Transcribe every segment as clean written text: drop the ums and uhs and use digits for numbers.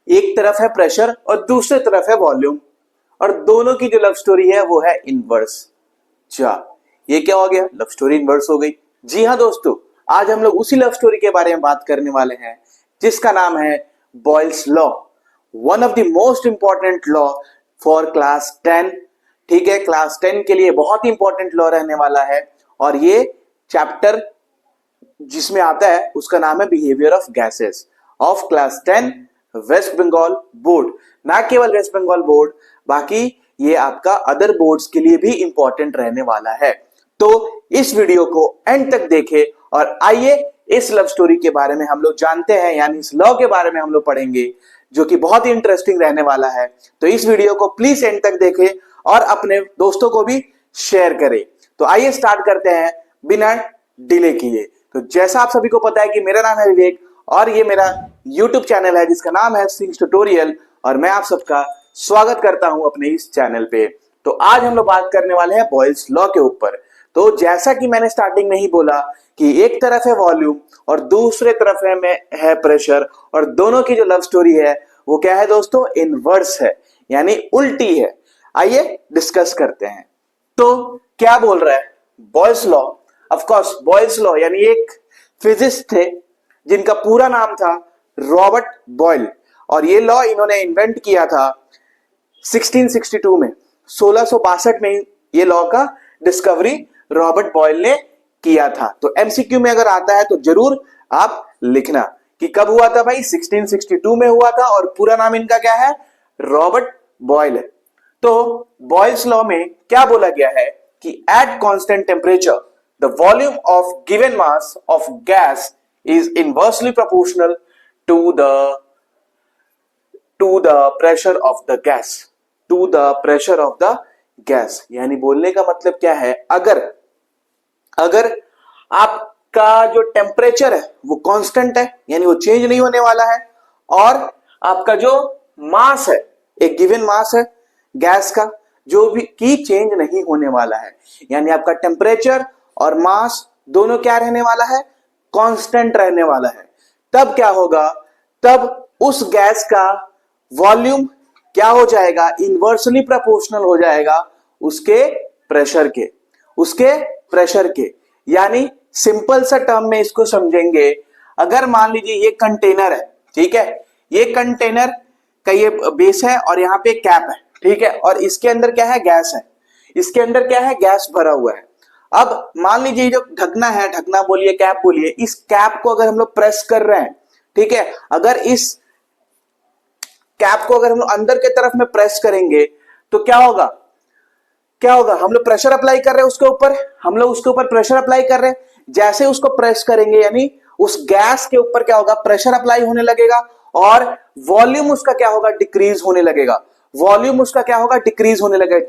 एक तरफ है प्रेशर और दूसरी तरफ है वॉल्यूम, और दोनों की जो लव स्टोरी है वो है इनवर्स। ये क्या हो गया? लव स्टोरी इनवर्स हो गई। जी हाँ दोस्तों, आज हम लोग उसी लव स्टोरी के बारे में बात करने वाले हैं जिसका नाम है Boyle's law, one of the most important law for class 10। ठीक है, क्लास 10 के लिए बहुत ही इंपॉर्टेंट लॉ रहने वाला है, और ये चैप्टर जिसमें आता है उसका नाम है behaviour of gases of class 10 West Bengal board. ना केवल वेस्ट बंगाल बोर्ड, बाकी ये आपका अदर बोर्ड्स के लिए भी इंपॉर्टेंट रहने वाला है। तो इस वीडियो को एंड तक देखें और आइए इस लव स्टोरी के बारे में हम लोग जानते हैं, यानी इस लॉ के बारे में हम लोग पढ़ेंगे, जो कि बहुत ही इंटरेस्टिंग रहने वाला है। तो इस वीडियो को प्लीज एंड तक देखें और अपने दोस्तों को भी शेयर करें। तो आइए स्टार्ट करते हैं बिना डिले किए। तो जैसा आप सभी को पता है कि मेरा नाम है विवेक और ये मेरा YouTube चैनल है जिसका नाम है सिंग्स ट्यूटोरियल, और मैं आप सबका स्वागत करता हूं अपने इस चैनल पे। तो आज हम लोग बात करने वाले हैं बॉयल्स लॉ के ऊपर। तो जैसा कि मैंने स्टार्टिंग में ही बोला कि एक तरफ है वॉल्यूम और दूसरे तरफ है प्रेशर, और दोनों की जो लव स्टोरी है वो क्या है दोस्तों? इनवर्स है, यानी उल्टी है। आइए डिस्कस करते हैं। तो क्या बोल रहा है Boyle's law? Of course Boyle's law यानी एक फिजिसिस्ट थे जिनका पूरा नाम था रॉबर्ट बॉयल, और ये लॉ इन्होंने इन्वेंट किया था 1662 में, 1662 में ये लॉ का डिस्कवरी रॉबर्ट बॉयल ने किया था। तो एमसीक्यू में अगर आता है तो जरूर आप लिखना कि कब हुआ था भाई? 1662 में हुआ था, और पूरा नाम इनका क्या है? रॉबर्ट बॉयल है। तो बॉयल्स लॉ में क्या बोला गया है कि at constant temperature the volume of given mass of gas is inversely proportional to the pressure of the gas, to the pressure of the gas। यानी बोलने का मतलब क्या है? अगर आपका जो टेम्परेचर है वो कांस्टेंट है, यानी वो चेंज नहीं होने वाला है, और आपका जो मास है, एक गिवन मास है गैस का जो भी की चेंज नहीं होने वाला है, यानी आपका टेम्परेचर और मास दोनों क्या रहने वाला है? कांस्टेंट रहने वाला है। तब क्या होगा? तब उस गैस का वॉल्यूम क्या हो जाएगा? इनवर्सली प्रोपोर्शनल हो जाएगा उसके प्रेशर के। यानी सिंपल सा टर्म में इसको समझेंगे, अगर मान लीजिए ये कंटेनर है, ठीक है, ये कंटेनर का ये बेस है और यहाँ पे कैप है, ठीक है, और इसके अंदर क्या है? गैस है। इसके अंदर क्या है? गैस भरा हुआ है। अब मान लीजिए जो ढकना है, ढकना बोलिए, कैप बोलिए, इस कैप को अगर हम लोग प्रेस कर रहे हैं, ठीक है, अगर इस कैप को अगर हम लोग अंदर के तरफ में प्रेस करेंगे तो क्या होगा? हम लोग प्रेशर अप्लाई कर रहे हैं उसके ऊपर, हम लोग उसके ऊपर प्रेशर अप्लाई कर रहे हैं। जैसे उसको प्रेस करेंगे यानी उस गैस के ऊपर क्या होगा? प्रेशर अप्लाई होने लगेगा, और वॉल्यूम उसका क्या होगा? डिक्रीज होने लगेगा।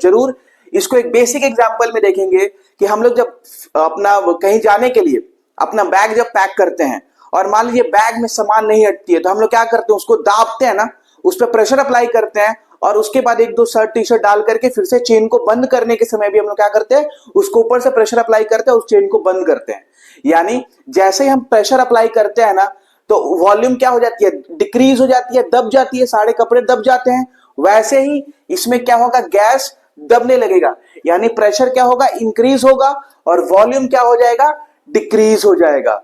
जरूर इसको एक बेसिक एग्जांपल में देखेंगे कि हम लोग जब अपना कहीं जाने के लिए अपना बैग जब पैक करते हैं और मान लीजिए बैग में सामान नहीं हटती है, तो हम लोग क्या करते हैं? उसको दाबते हैं ना, उस पर प्रेशर अप्लाई करते हैं, और उसके बाद एक दो शर्ट टी शर्ट डाल करके फिर से चेन को बंद करने के समय भी हम लोग क्या करते हैं? उसको ऊपर से प्रेशर अप्लाई करते हैं, उस चेन को बंद करते हैं। यानी जैसे ही हम प्रेशर अप्लाई करते हैं ना, तो वॉल्यूम क्या हो जाती है? डिक्रीज हो जाती है, दब जाती है, सारे कपड़े दब जाते हैं। वैसे ही इसमें क्या होगा? गैस दबने लगेगा, यानी प्रेशर क्या होगा? इंक्रीज होगा, और वॉल्यूम क्या हो जाएगा? डिक्रीज हो जाएगा।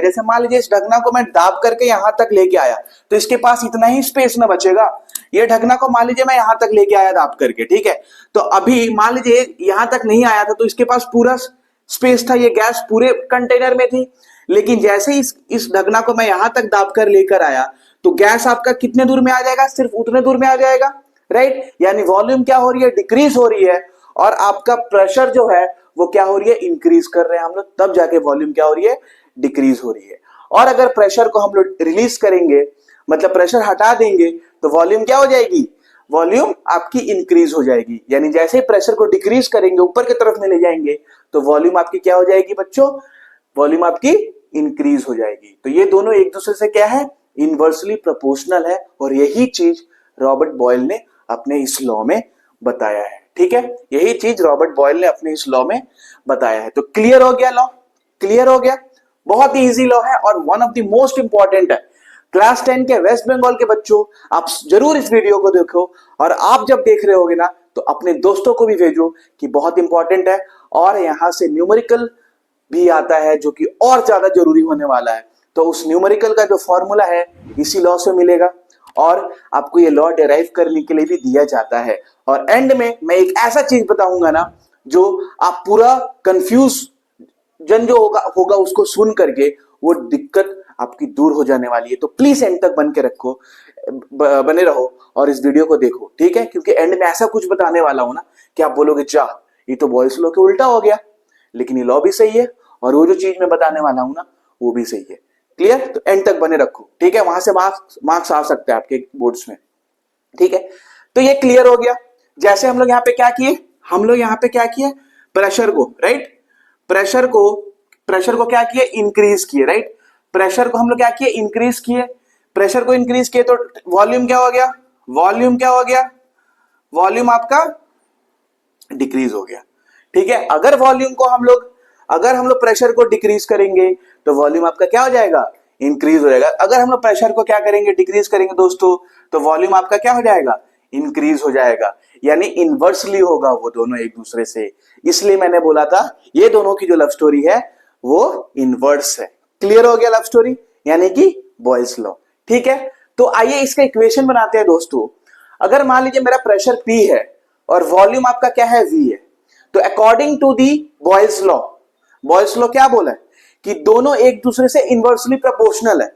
जैसे मान लीजिए इस ढकना को मैं दाब करके यहां तक लेके आया, तो इसके पास इतना ही स्पेस ना बचेगा। ये ढकना को मान लीजिए मैं यहां तक लेके आया दाब करके, ठीक है, तो अभी मान लीजिए यहां तक नहीं आया था, तो इसके पास पूरा स्पेस था, ये गैस पूरे कंटेनर में थी। लेकिन जैसे ही इस ढकना को मैं यहां तक दाब कर लेकर आया, तो गैस आपका कितने दूर में आ जाएगा? सिर्फ उतने दूर में आ जाएगा, राइट। यानी वॉल्यूम क्या हो रही है? डिक्रीज हो रही है, और आपका प्रेशर जो है वो क्या हो रही है? इंक्रीज कर रहे हैं हम लोग, तब जाके वॉल्यूम क्या हो रही है? डिक्रीज हो रही है। और अगर प्रेशर को हम लोग रिलीज करेंगे, मतलब प्रेशर हटा देंगे, तो वॉल्यूम क्या हो जाएगी? वॉल्यूम आपकी इंक्रीज हो जाएगी। यानी जैसे ही प्रेशर को डिक्रीज करेंगे, ऊपर की तरफ में ले जाएंगे, तो वॉल्यूम आपकी क्या हो जाएगी बच्चों? वॉल्यूम आपकी इंक्रीज हो जाएगी। तो ये दोनों एक दूसरे से क्या है? इनवर्सली प्रोपोर्शनल है, और यही चीज रॉबर्ट बॉयल ने अपने इस लॉ में बताया है, ठीक है, यही चीज रॉबर्ट बॉयल ने अपने इस लॉ में बताया है। तो क्लियर हो गया लॉ? बहुत ही इजी लॉ है और one of the most important है। क्लास 10 के वेस्ट बंगाल के बच्चों, आप जरूर इस वीडियो को देखो और आप जब देख रहे होगे ना तो अपने दोस्तों को भी भेजो कि बहुत इंपॉर्टेंट है। और यहां से न्यूमेरिकल भी आता है जो कि और ज्यादा जरूरी होने वाला है। तो उस न्यूमेरिकल का जो फॉर्मूला है इसी लॉ से मिलेगा और आपको ये लॉ डेराइव करने के लिए भी दिया जाता है। और एंड में मैं एक ऐसा चीज बताऊंगा ना जो आप पूरा कंफ्यूज जन जो होगा उसको सुन करके वो दिक्कत आपकी दूर हो जाने वाली है। तो प्लीज एंड तक बने रहो और इस वीडियो को देखो, ठीक है? क्योंकि एंड में ऐसा कुछ बताने वाला हूं ना कि आप बोलोगे जा ये तो बॉयल्स लॉ के उल्टा हो गया, लेकिन ये लॉ भी सही है और वो जो चीज मैं बताने वाला हूं ना वो भी सही है। क्लियर? तो एंड तक बने रखो, ठीक है? वहां से मार्क्स आ सकते हैं आपके बोर्ड्स में, ठीक है? तो ये क्लियर हो गया। जैसे हम लोग यहाँ पे क्या किए, हम लोग यहाँ पे क्या किए, प्रेशर को, राइट, प्रेशर को क्या किए, इंक्रीज किए, राइट? प्रेशर को हम लोग क्या किए, इंक्रीज किए। प्रेशर को इंक्रीज किए तो वॉल्यूम क्या हो गया, वॉल्यूम आपका डिक्रीज हो गया, ठीक है? अगर हम लोग प्रेशर को डिक्रीज करेंगे तो वॉल्यूम आपका क्या हो जाएगा, इंक्रीज हो जाएगा। अगर हम लोग प्रेशर को क्या करेंगे, डिक्रीज करेंगे दोस्तों, तो वॉल्यूम आपका क्या हो जाएगा, इंक्रीज हो जाएगा। यानी इनवर्सली होगा वो दोनों एक दूसरे से। इसलिए मैंने बोला था ये दोनों की जो लव स्टोरी है वो इनवर्स है। क्लियर हो गया लव स्टोरी, यानी कि बॉयल्स लॉ, ठीक है? तो आइए इसका इक्वेशन बनाते हैं दोस्तों। अगर मान लीजिए मेरा प्रेशर P है और वॉल्यूम आपका क्या है, V है, तो according to the Boyle's law क्या बोला है कि दोनों एक दूसरे से इनवर्सली प्रोपोर्शनल है।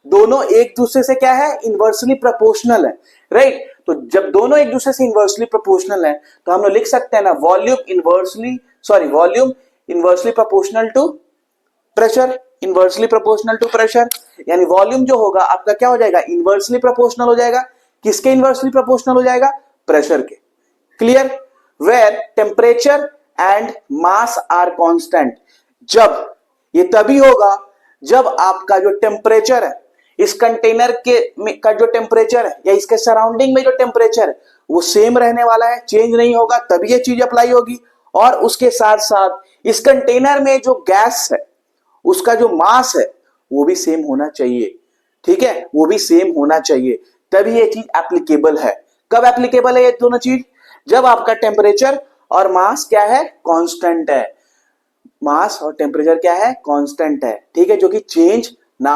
दोनों एक दूसरे से क्या है, इनवर्सली प्रोपोर्शनल है, राइट? तो जब दोनों एक दूसरे से इनवर्सली प्रोपोर्शनल है तो हम लोग लिख सकते हैं ना volume inversely proportional to pressure, यानी वॉल्यूम जो होगा आपका क्या हो जाएगा, इनवर्सली प्रोपोर्शनल हो जाएगा। किसके इनवर्सली प्रोपोर्शनल हो जाएगा, प्रेशर के। Clear? Where temperature and mass are constant, जब ये तभी होगा जब आपका जो टेम्परेचर है, इस कंटेनर का जो टेम्परेचर है या इसके सराउंडिंग में जो टेम्परेचर है वो सेम रहने वाला है, चेंज नहीं होगा, तभी ये चीज अप्लाई होगी। और उसके साथ साथ इस कंटेनर में जो गैस है उसका जो मास है वो भी सेम होना चाहिए, ठीक है? वो भी सेम होना चाहिए, तभी ये चीज एप्लीकेबल है। कब एप्लीकेबल है ये दोनों चीज, जब आपका टेम्परेचर और मास क्या है, कांस्टेंट है। मास और टेम्परेचर क्या है, कांस्टेंट है, ठीक है? जो कि चेंज ना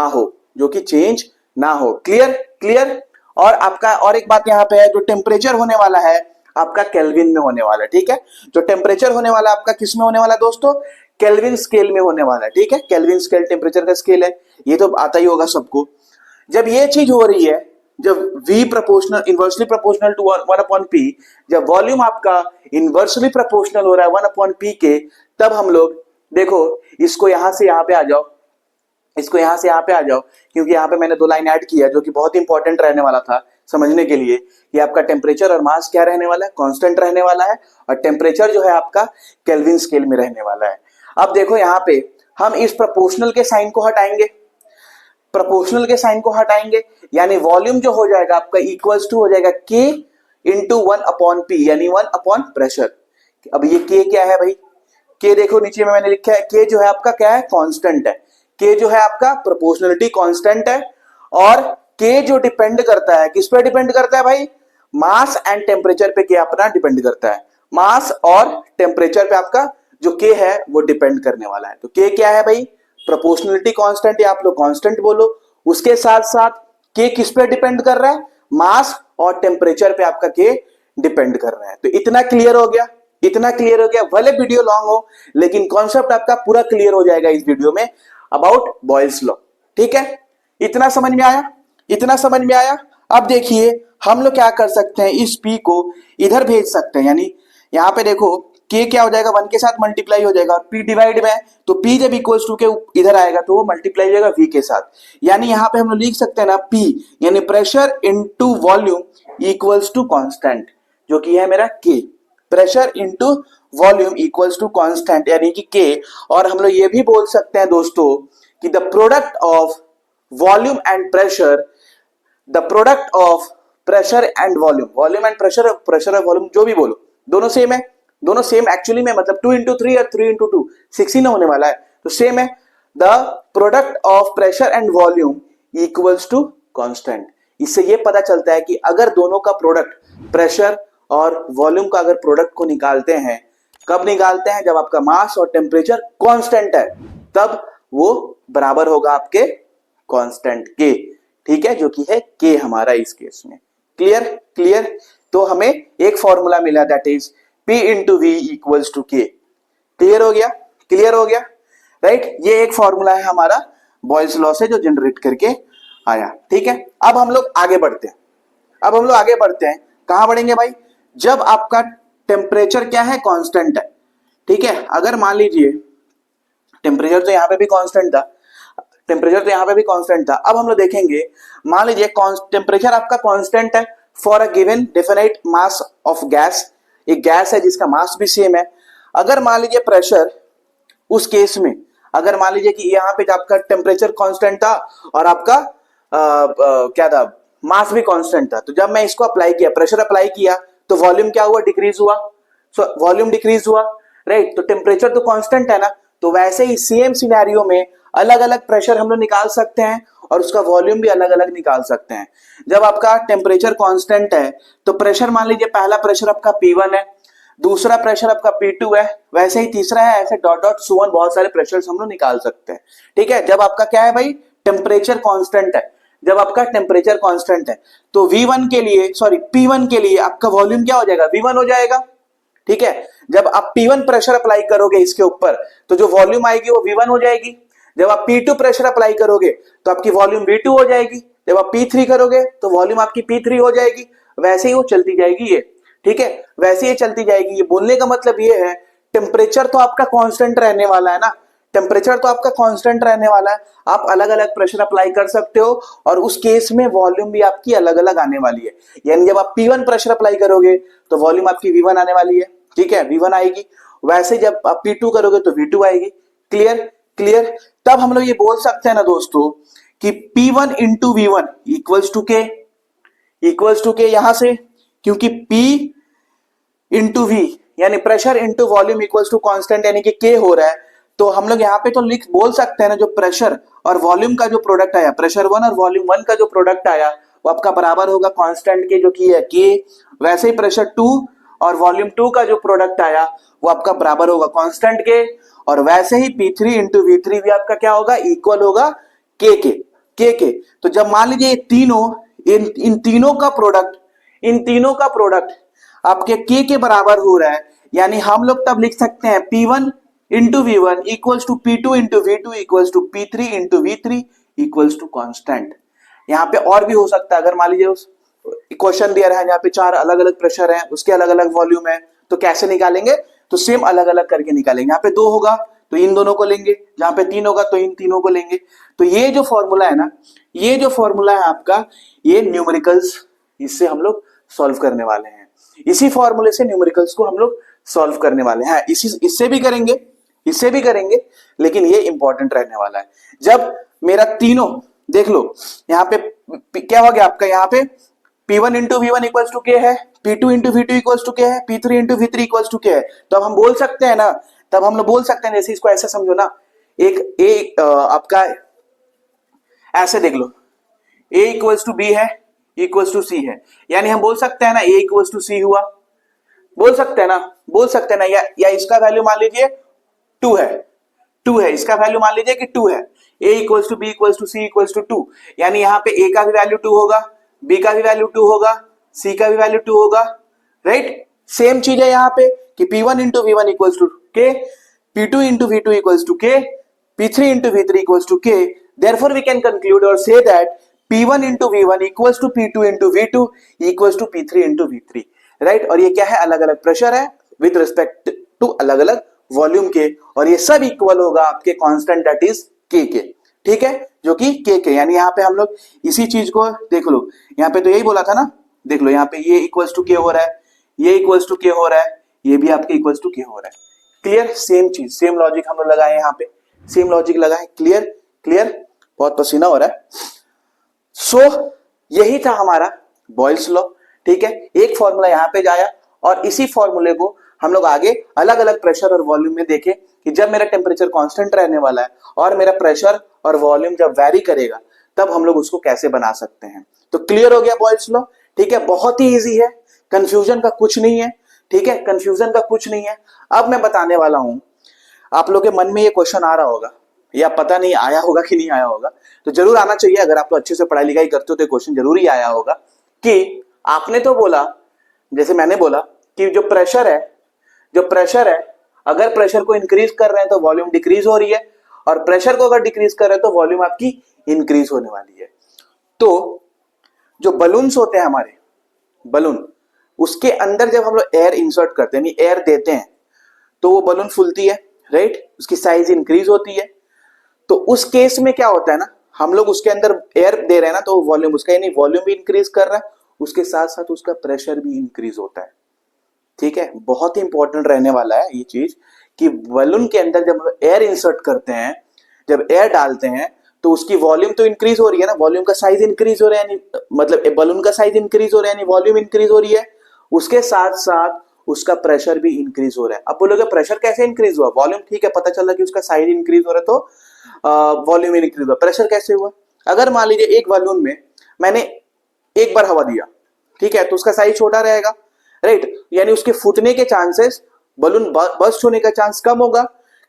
हो। क्लियर? और आपका और एक बात यहाँ पे है, जो टेम्परेचर होने वाला है आपका केल्विन में होने वाला है, ठीक है? जो टेम्परेचर होने वाला आपका किस में होने वाला है दोस्तों, केल्विन स्केल में होने वाला है, ठीक है? केल्विन स्केल टेम्परेचर का स्केल है, ये तो आता ही होगा सबको। जब ये चीज हो रही है, जब V inversely proportional to 1/P, जब वॉल्यूम आपका इनवर्सली प्रोपोर्शनल हो रहा है 1/P के, तब हम लोग देखो इसको यहां से यहां पे आ जाओ, क्योंकि यहां पे मैंने 2 लाइन ऐड किया जो कि बहुत इंपॉर्टेंट रहने वाला था समझने के लिए कि आपका टेम्परेचर और मास क्या रहने वाला है, कांस्टेंट रहने वाला है, और टेम्परेचर जो है आपका केल्विन स्केल में रहने वाला है। अब देखो यहाँ पे हम इस प्रोपोर्शनल के साइन को हटाएंगे, यानी वॉल्यूम जो हो जाएगा आपका इक्वल्स टू हो जाएगा K इंटू 1/P, यानी 1 प्रेशर। अब ये K क्या है भाई, K देखो नीचे में मैंने लिखा है, K जो है आपका क्या है, कांस्टेंट है। K जो है आपका प्रोपोर्शनलिटी कांस्टेंट है, और K जो डिपेंड करता है, किस पे डिपेंड करता है भाई, मास एंड टेम्परेचर पे K अपना डिपेंड करता है। मास और टेम्परेचर पे आपका जो K है वो डिपेंड करने वाला है। तो K क्या है भाई, प्रोपोर्शनलिटी कांस्टेंट, या आप लोग कांस्टेंट बोलो। उसके साथ साथ K किस पे डिपेंड कर रहा है, मास और टेम्परेचर पे आपका K डिपेंड कर रहा है। तो इतना क्लियर हो गया, भले वीडियो लॉन्ग हो लेकिन कॉन्सेप्ट आपका पूरा क्लियर हो जाएगा इस वीडियो में अबाउट बॉयल्स लॉ, ठीक है? इतना समझ में आया? अब देखिए हम लोग क्या कर सकते हैं, इस P को इधर भेज सकते हैं, यानी यहां पे देखो K क्या हो जाएगा, 1 के साथ मल्टीप्लाई हो जाएगा, और P डिवाइड में, तो P जब इक्वल्स टू के इधर आएगा तो वो मल्टीप्लाई हो जाएगा V के साथ। यानी यहां पे हम लोग लिख सकते हैं ना P यानी pressure into volume equals to constant, जो कि है मेरा K। Pressure into volume equals to constant यानी कि K। और हम लोग ये भी बोल सकते हैं दोस्तों कि the product of volume and pressure and volume and pressure और वॉल्यूम जो भी बोलो, दोनों सेम एक्चुअली में, मतलब 2 into 3 और 3 into 2 16 होने वाला है, तो सेम है। The product of pressure and volume equals to constant. इससे ये पता चलता है कि अगर दोनों का प्रोडक्ट प्रेशर और वॉल्यूम का अगर प्रोडक्ट को निकालते हैं, कब निकालते हैं? जब आपका मास और टेम्परेचर कांस्टेंट है, तब वो बराबर होगा आपके कांस्टेंट के, ठीक है, जो कि है के हमारा इस केस में। Clear clear. तो हमें एक फॉर्मूला मिला, that is P into V equals to K. Clear हो गया? क्लियर हो गया, राइट। ये एक फॉर्मूला है हमारा बॉयल्स लॉ से जो जनरेट करके आया, ठीक है। अब हम लोग आगे बढ़ते हैं। कहां बढ़ेंगे भाई? जब आपका टेम्परेचर क्या है? कांस्टेंट है, ठीक है। अगर मान लीजिए टेम्परेचर तो यहां पे भी कांस्टेंट था, अब हम लोग देखेंगे, मान लीजिए टेम्परेचर आपका कांस्टेंट है for a given definite mass of gas, एक गैस है जिसका मास भी सेम है। अगर मान लीजिए प्रेशर, उस केस में अगर मान लीजिए कि यहाँ पे आपका टेम्परेचर कांस्टेंट था और आपका क्या था? मास भी कांस्टेंट था, तो जब मैं इसको अप्लाई किया, प्रेशर अप्लाई किया, तो वॉल्यूम क्या हुआ? डिक्रीज हुआ। वॉल्यूम डिक्रीज हुआ, राइट। तो टेम्परेचर तो कांस्टेंट है ना, तो वैसे ही सेम सिनेरियो में अलग अलग प्रेशर हम लोग निकाल सकते हैं और उसका वॉल्यूम भी अलग अलग निकाल सकते हैं। जब आपका टेम्परेचर कांस्टेंट है तो प्रेशर, मान लीजिए पहला प्रेशर आपका P1 है, दूसरा प्रेशर आपका P2 है, वैसे ही तीसरा है, ऐसे डॉट डॉट सो ऑन बहुत सारे प्रेशर्स हम लोग निकाल सकते हैं, ठीक है। जब आपका क्या है भाई? टेम्परेचर कांस्टेंट है। जब आपका टेम्परेचर कांस्टेंट है तो P1 के लिए आपका वॉल्यूम क्या हो जाएगा? V1 हो जाएगा, ठीक है। जब आप P1 प्रेशर अप्लाई करोगे इसके ऊपर, तो जो वॉल्यूम आएगी वो V1 हो जाएगी। जब आप P2 प्रेशर अप्लाई करोगे तो आपकी वॉल्यूम V2 हो जाएगी। जब आप P3 करोगे तो वॉल्यूम आपकी P3 हो जाएगी। वैसे ही वो चलती जाएगी ये, ठीक है, वैसे ही चलती जाएगी। ये बोलने का मतलब ये है, टेम्परेचर तो आपका कांस्टेंट रहने वाला है ना, टेम्परेचर तो आपका कांस्टेंट रहने वाला है। आप अलग अलग प्रेशर अप्लाई कर सकते हो और उस केस में वॉल्यूम भी आपकी अलग अलग आने वाली है। यानी जब आप P1 प्रेशर अप्लाई करोगे तो वॉल्यूम आपकी V1 आने वाली है, ठीक है, V1 आएगी। वैसे जब आप P2 करोगे तो V2 आएगी। Clear clear. तब हम लोग ये बोल सकते हैं ना दोस्तों कि P1 into V1 equals to के यहां से, क्योंकि P इंटू V यानी pressure into volume equals to constant यानी कि K हो रहा है। तो हम लोग यहाँ पे तो बोल सकते हैं ना, जो प्रेशर और वॉल्यूम का जो प्रोडक्ट आया, प्रेशर 1 और वॉल्यूम 1 का जो प्रोडक्ट आया, वो आपका बराबर होगा कांस्टेंट के, जो कि है K। वैसे ही प्रेशर 2 और वॉल्यूम 2 का जो प्रोडक्ट आया वो आपका बराबर होगा कांस्टेंट के, और वैसे ही P3 इंटू V3 भी आपका क्या होगा? इक्वल होगा K के। तो जब मान लीजिए इन तीनों का प्रोडक्ट आपके K के बराबर हो रहा है, यानी हम लोग तब लिख सकते हैं P1 into V1 equals to P2 into V2 equals to P3 into V3 equals to constant. यहाँ पे और भी हो सकता है, अगर मान लीजिए उस क्वेश्चन दिया रहा है यहाँ पे 4 अलग अलग प्रेशर है, उसके अलग अलग वॉल्यूम है, तो कैसे निकालेंगे? तो सेम अलग अलग करके निकालेंगे। यहाँ पे 2 होगा तो इन दोनों को लेंगे, जहां पे 3 होगा तो इन तीनों को लेंगे। तो ये जो फॉर्मूला है ना, ये जो फॉर्मूला है आपका, ये न्यूमेरिकल्स, इससे हम लोग सॉल्व करने वाले हैं। इसी फॉर्मूले से न्यूमेरिकल्स को हम लोग सॉल्व करने वाले हैं। इससे भी करेंगे, लेकिन ये इंपॉर्टेंट रहने वाला है। जब मेरा तीनों, देख लो यहाँ पे क्या हो गया आपका, यहाँ पे P1 into V1 equals to के है, P2 into V2 equals to के है, P3 into V3 equals to के है। तो अब हम बोल सकते हैं ना, तब हम लोग बोल सकते हैं, जैसे इसको ऐसे समझो ना, एक आपका ऐसे देख लो, A इक्वल्स टू B है, इक्वल्स टू C है, यानी हम बोल सकते हैं ना A इक्वल्स टू C हुआ, बोल सकते हैं ना, या इसका वैल्यू मान लीजिए 2 है, इसका वैल्यू मान लीजिए कि 2 है। A equals to B equals to C equals to 2, यानी यहाँ पे A का भी वैल्यू 2 होगा, B का भी वैल्यू 2 होगा, C का भी वैल्यू 2 होगा, राइट। सेम चीज है यहाँ पे कि P1 into V1 equals to K, P2 into V2 equals to K, P3 into V3 equals to K। Therefore we can conclude or say that P1 into V1 equals to P2 into V2 equals to P3 into V3, right. और ये क्या है? अलग अलग pressure है with respect to अलग अलग volume के, और ये सब इक्वल होगा आपके कांस्टेंट दैट इज K के, ठीक है, जो कि K के। यानी यहाँ पे हम लोग इसी चीज को देख लो, यहाँ पे तो यही बोला था ना, देख लो यहाँ पे ये इक्वल्स टू K हो रहा है, ये इक्वल्स टू K हो रहा है, ये भी आपके इक्वल्स टू K हो रहा है। क्लियर? सेम चीज, सेम लॉजिक हम लोग लगाए यहाँ पे, सेम लॉजिक लगाए। क्लियर। बहुत पसीना हो रहा है। सो यही था हमारा बॉयल्स लॉ, ठीक है। एक फॉर्मूला यहाँ पे जाया और इसी फॉर्मूले को हम लोग आगे अलग अलग प्रेशर और वॉल्यूम में देखें कि जब मेरा टेम्परेचर कांस्टेंट रहने वाला है और मेरा प्रेशर और वॉल्यूम जब वैरी करेगा, तब हम लोग उसको कैसे बना सकते हैं। तो क्लियर हो गया बॉयज लो, ठीक है, बहुत ही इजी है, कंफ्यूजन का कुछ नहीं है, ठीक है, कंफ्यूजन का कुछ नहीं है। अब मैं बताने वाला हूं, आप लोग के मन में ये क्वेश्चन आ रहा होगा या पता नहीं आया होगा कि नहीं आया होगा, तो जरूर आना चाहिए, अगर आप तो अच्छे से पढ़ाई लिखाई करते हो तो क्वेश्चन जरूर ही आया होगा कि आपने तो बोला, जैसे मैंने बोला कि जो प्रेशर है अगर प्रेशर को इंक्रीज कर रहे हैं तो वॉल्यूम डिक्रीज हो रही है, और प्रेशर को अगर डिक्रीज कर रहे हैं तो वॉल्यूम आपकी इंक्रीज होने वाली है। तो जो बलून्स होते हैं हमारे बलून, उसके अंदर जब हम लोग एयर इंसर्ट करते हैं, एयर देते हैं, तो वो बलून फूलती है, राइट, उसकी साइज इंक्रीज होती है। तो उस केस में क्या होता है ना, हम लोग उसके अंदर एयर दे रहे हैं ना, तो वॉल्यूम उसका यानी वॉल्यूम भी इंक्रीज कर रहा है, उसके साथ साथ उसका प्रेशर भी इंक्रीज होता है, ठीक है। बहुत ही इंपॉर्टेंट रहने वाला है ये चीज कि बलून के अंदर जब हम एयर इंसर्ट करते हैं, जब एयर डालते हैं, तो उसकी वॉल्यूम तो इंक्रीज हो रही है ना, वॉल्यूम का साइज इंक्रीज हो रहा है, मतलब बलून का साइज इंक्रीज हो रहा है यानी वॉल्यूम इंक्रीज हो रही है, उसके साथ साथ उसका प्रेशर भी इंक्रीज हो रहा है। अब बोलोगे प्रेशर कैसे इंक्रीज हुआ, वॉल्यूम ठीक है, पता चला कि उसका साइज इंक्रीज हो रहा है तो वॉल्यूम इंक्रीज हुआ, प्रेशर कैसे हुआ। अगर मान लीजिए एक बलून में मैंने एक बार हवा दिया, ठीक है, तो उसका साइज छोटा रहेगा, राइट, यानी उसके फूटने के चांसेस, बलून बस्ट होने का चांस कम होगा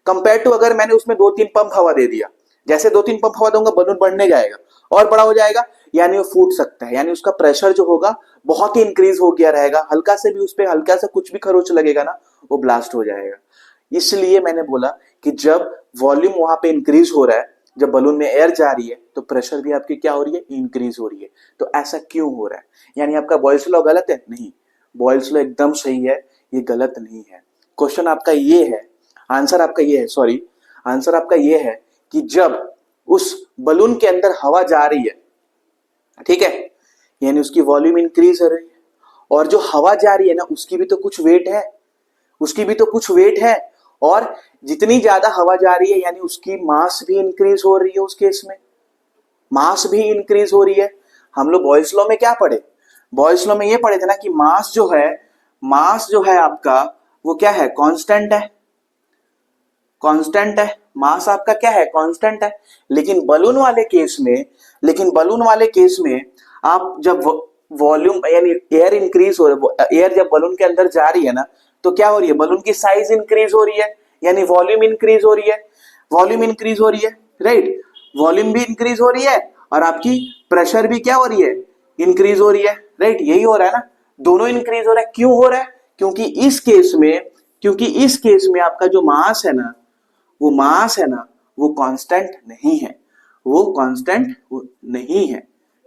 कंपेयर टू अगर मैंने उसमें 2-3 पंप हवा दे दिया। जैसे 2-3 पंप हवा दूंगा बलून बढ़ने जाएगा और बड़ा हो जाएगा, यानी वो फूट सकता है, यानी उसका प्रेशर जो होगा बहुत ही इंक्रीज हो गया रहेगा, हल्का से भी उस पर हल्का सा कुछ भी खरोच लगेगा ना, वो ब्लास्ट हो जाएगा। इसलिए मैंने बोला कि जब वॉल्यूम वहां पे इंक्रीज हो रहा है, जब बलून में एयर जा रही है, तो प्रेशर भी आपकी क्या हो रही है, इंक्रीज हो रही है। तो ऐसा क्यों हो रहा है, यानी आपका बॉयल्स लॉ गलत है? नहीं, बॉयल्स लॉ एकदम सही है, ये गलत नहीं है। क्वेश्चन आपका ये है, आंसर आपका ये है, सॉरी, आंसर आपका ये है कि जब उस बलून के अंदर हवा जा रही है, ठीक है, यानी उसकी वॉल्यूम इंक्रीज हो रही है, और जो हवा जा रही है ना, उसकी भी तो कुछ वेट है, उसकी भी तो कुछ वेट है, और जितनी ज्यादा हवा जा रही है यानी उसकी मास भी इंक्रीज हो रही है, उस केस में मास भी इंक्रीज हो रही है। हम लोग बॉयल्स लॉ में क्या पढ़े, बॉयल्स लॉ में ये पढ़े थे ना कि मास जो है आपका वो क्या है, कांस्टेंट है, कांस्टेंट है, मास आपका क्या है, कांस्टेंट है। लेकिन बलून वाले केस में आप जब वॉल्यूम यानी एयर इंक्रीज हो रहा है, एयर जब बलून के अंदर जा रही है ना, तो क्या हो रही है, बलून की साइज इंक्रीज हो रही है, यानी वॉल्यूम इंक्रीज हो रही है, वॉल्यूम इंक्रीज हो रही है, राइट, वॉल्यूम भी इंक्रीज हो रही है, और आपकी प्रेशर भी क्या हो रही है, इंक्रीज हो रही है, राइट, यही हो रहा है ना, दोनों इंक्रीज हो रहा है। क्यों हो रहा है, क्योंकि इस केस में आपका जो मास है ना, वो कांस्टेंट नहीं है, वो कांस्टेंट नहीं है,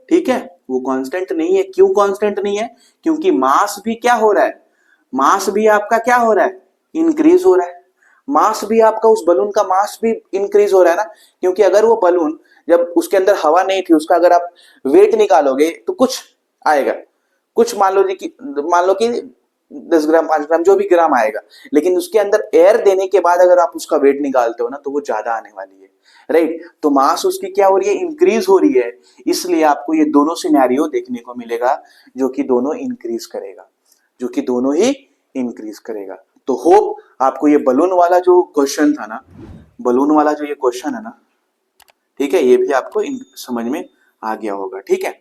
ठीक है, वो कांस्टेंट नहीं है। क्यों कांस्टेंट नहीं है, क्योंकि मास भी क्या हो रहा है, मास भी आपका क्या हो रहा है, इंक्रीज हो रहा है, मास भी आपका उस बलून का मास भी इंक्रीज हो रहा है ना, क्योंकि अगर वो बलून जब उसके अंदर हवा नहीं थी, उसका अगर आप वेट निकालोगे तो कुछ आएगा, कुछ मान लो कि 10 ग्राम 5 ग्राम जो भी ग्राम आएगा, लेकिन उसके अंदर एयर देने के बाद अगर आप उसका वेट निकालते हो ना, तो वो ज्यादा आने वाली है, राइट। तो मास उसकी क्या हो रही है, इंक्रीज हो रही है, इसलिए आपको ये दोनों सिनेरियो देखने को मिलेगा जो कि दोनों इंक्रीज करेगा, जो कि दोनों ही इंक्रीज करेगा। तो होप आपको ये बलून वाला जो क्वेश्चन था ना, बलून वाला जो ये क्वेश्चन है ना, ठीक है, ये भी आपको समझ में आ गया होगा, ठीक है,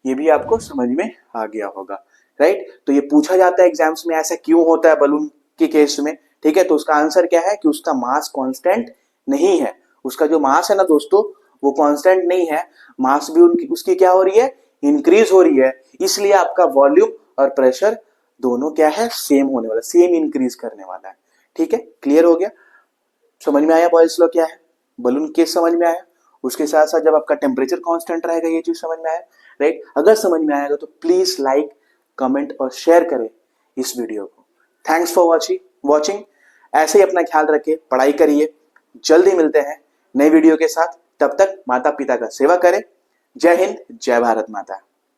ये भी आपको समझ में आ गया होगा, राइट। तो ये पूछा जाता है एग्जाम्स में, ऐसा क्यों होता है बलून के केस में, ठीक है। तो उसका आंसर क्या है कि उसका मास कांस्टेंट नहीं है, उसका जो मास है ना दोस्तों, वो कांस्टेंट नहीं है, मास भी उसकी क्या हो रही है, इंक्रीज हो रही है, इसलिए आपका वॉल्यूम और प्रेशर दोनों क्या है, सेम होने वाला, सेम इंक्रीज करने वाला है, ठीक है। क्लियर हो गया, समझ में आया बॉयल्स लॉ क्या है, बलून केस समझ में आया, उसके साथ साथ जब आपका टेम्परेचर कांस्टेंट रहेगा, ये चीज समझ में आया, राइट। अगर समझ में आएगा तो प्लीज लाइक कमेंट और शेयर करें इस वीडियो को। थैंक्स फॉर वॉचिंग, ऐसे ही अपना ख्याल रखें, पढ़ाई करिए, जल्दी मिलते हैं नई वीडियो के साथ, तब तक माता पिता का सेवा करें। जय हिंद, जय भारत माता।